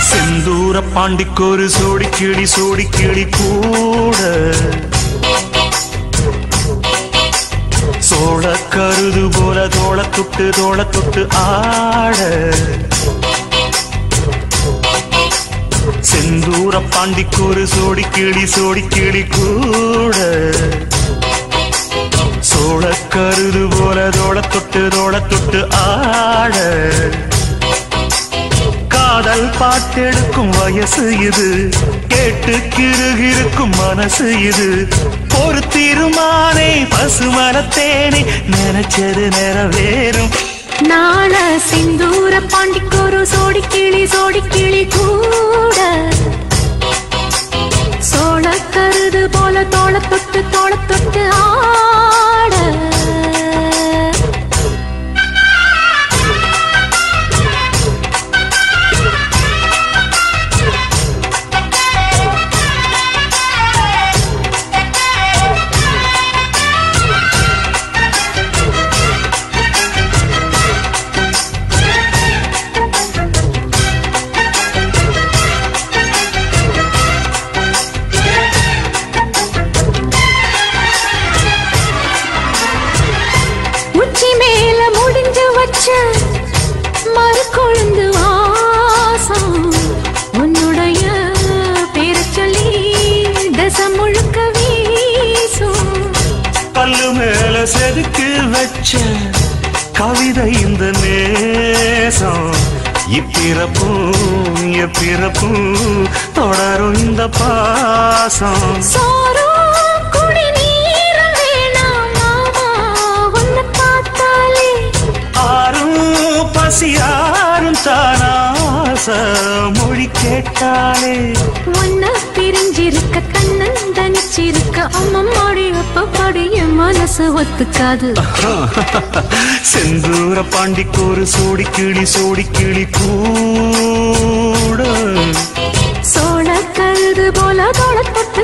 செந்தூர பாண்டிக்கொரு சோடி கிளி கூட சோழ கருது போல தோள தொட்டு ஆட செந்தூர பாண்டிக்கொரு சோடி கிளி கூட சோழ கருது போல தோள தொட்டு ஆட காதல் பாட்டெடுக்கும் வயசு இது கேட்டு கிருகிருக்கும் மனசு இது ஒரு தீர்மானே பசுமரத்தேனே நினைச்சது நிறைவேறும் நாள சிந்தூர பாண்டிக்கொரு சோடி கிளி கூட சோழ கருது போல தோள தொட்டு ஆட மறுகொழுந்து வாசம் உன்னுடைய பேர சொல்லி தசம் முழுக்க வீசும் கல்லு மேல செதுக்கு வச்ச கவிதை இந்த நேசம் இப்பிறப்பும் தொடரும் இந்த பாசம் பசியாரும் தானாச மொழி கேட்டாலே ஒன்ன பிரிஞ்சிருக்க கண்ணன் தனிச்சிருக்க அம்மம்மாடி அப்பப்பாடி என் மனசு ஒத்துக்காது செந்தூர பாண்டிக்கொரு சோடி கிளி கூட சோழ கழுது போல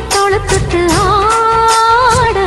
தோள தொட்டு ஆட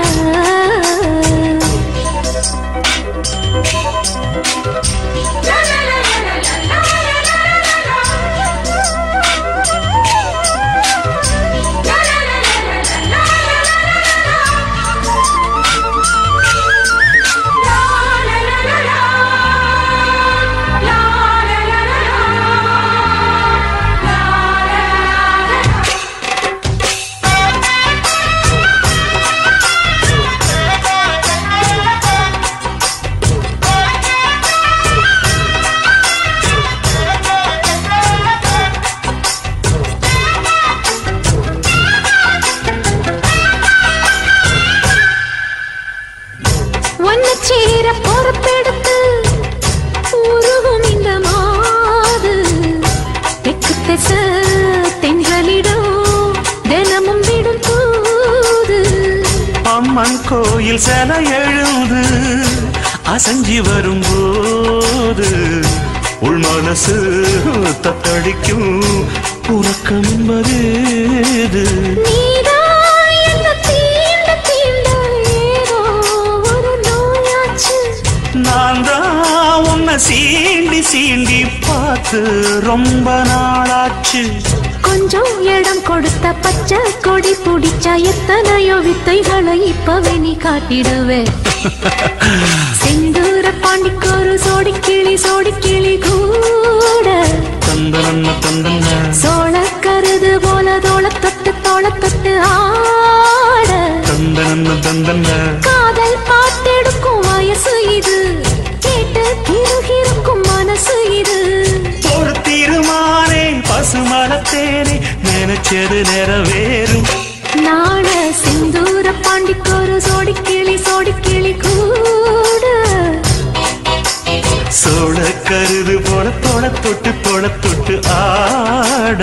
பொறுப்பெடுத்து உருகும் இந்த மாது தெற்கு திச தென்றலிடும் தினமும் விடும் தூது அம்மன் கோயில் சில எழுது அசஞ்சி வரும்போது உள் மனசு தத்தடிக்கும் உறக்கம் என்பது நான் தான் உன்னை சீண்டி பார்த்து ரொம்ப நாளாச்சு கொஞ்சம் இடம் கொடுத்த பச்சை கொடி பிடிச்சா எத்தனையோ வித்தைகளை இப்பவே நீ காட்டிடுவே செந்தூர பாண்டிக்கொரு சோடி கிளி கூட சோழ கருது போல தோள தொட்டு ஆட காதல் பாட்டெடுக்கும் வயசு இது கேட்டு கிருகிருக்கும் மனசு இது ஒரு தீர்மானே பசுமரத்தேனே நினைச்சது நிறைவேறும் நாள சிந்தூர பாண்டிக்கொரு சோடி கிளி கூட சோழ கருது போல தோள தொட்டு ஆட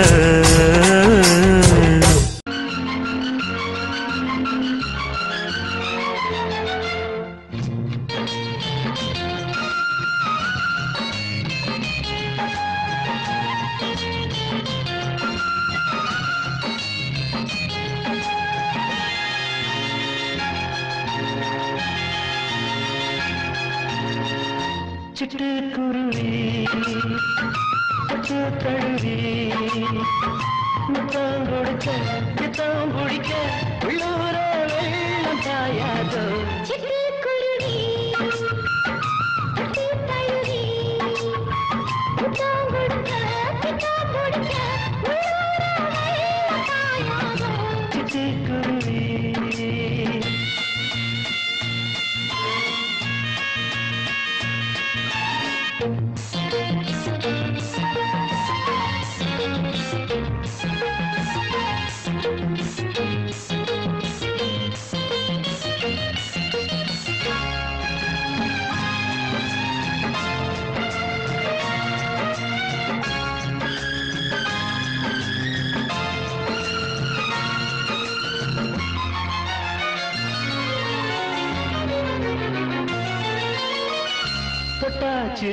சிட்டுக்குருவி பட்டு தழுவி முத்தம் கொடுக்க பித்தம் பிடிக்க உள்ளூர வெள்ளம் பாயாதோ சிட்டுக்குருவி பட்டு தழுவி முத்தம் கொடுக்க பித்தம் பிடிக்க உள்ளூர வெள்ளம் பாயாதோ சிட்டுக்குருவி தொட்டாச்சி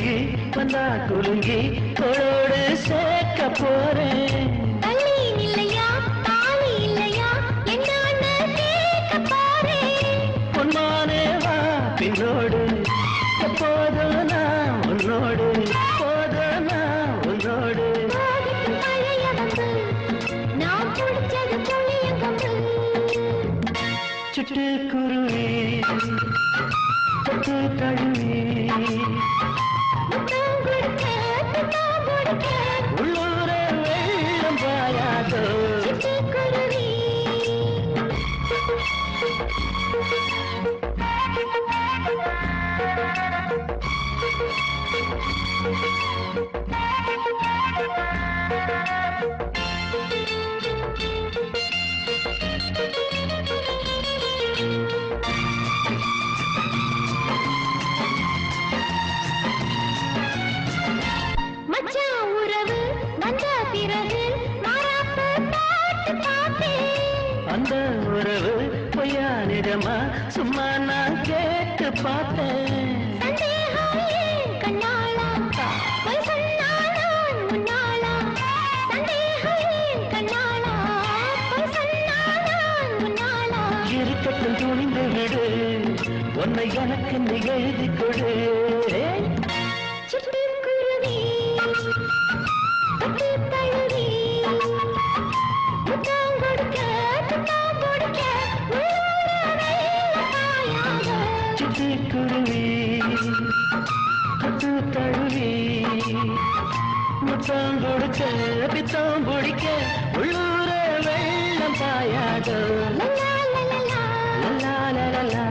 வந்தா குலுங்கி தோளோடு சேர்க்க போறேன் தள்ளி இல்லையா தாலி இல்லையா என்னன்னு கேட்க பாரேன் பொன்மானே வா பின்னோடு எப்போதும் நான் உன்னோடு போதும் நான் உன்னோடு போகட்டும் பழைய வந்து நான் பிடிச்சது புளியங்கம்பு சிட்டுக்குருவி பட்டு தழுவி முத்தம் கொடுக்க பித்தம் பிடிக்க உள்ளூர வெள்ளம் பாயாதோ சிட்டுக்குருவி மச்சான் உறவு வந்த பிறகு மாறாப்பு பாட்டு பார்த்தேன் அந்த உறவு பொய்யா நிஜமா சும்மா நான் கேட்டு பார்த்தேன் சந்தேகம் ஏன் கண்ணாளா பொய் சொன்னால் நான் முன்னாளா சந்தேகம் ஏன் கண்ணாளா பொய் சொன்னால் நான் முன்னாளா இருக்கட்டும் துணிந்து விடு உன்னை எனக்கு நீ எழுதி கொடு சிட்டுக்குருவி பட்டு தழுவி முத்தம் கொடுக்க பித்தம் பிடிக்க உள்ளூர வெள்ளம் பாயாதோ சிட்டுக்குருவி பட்டு தழுவி முத்தம் கொடுக்க பித்தம் பிடிக்க உள்ளூர வெள்ளம் பாயாதோ லலா லலலா லலா லலலா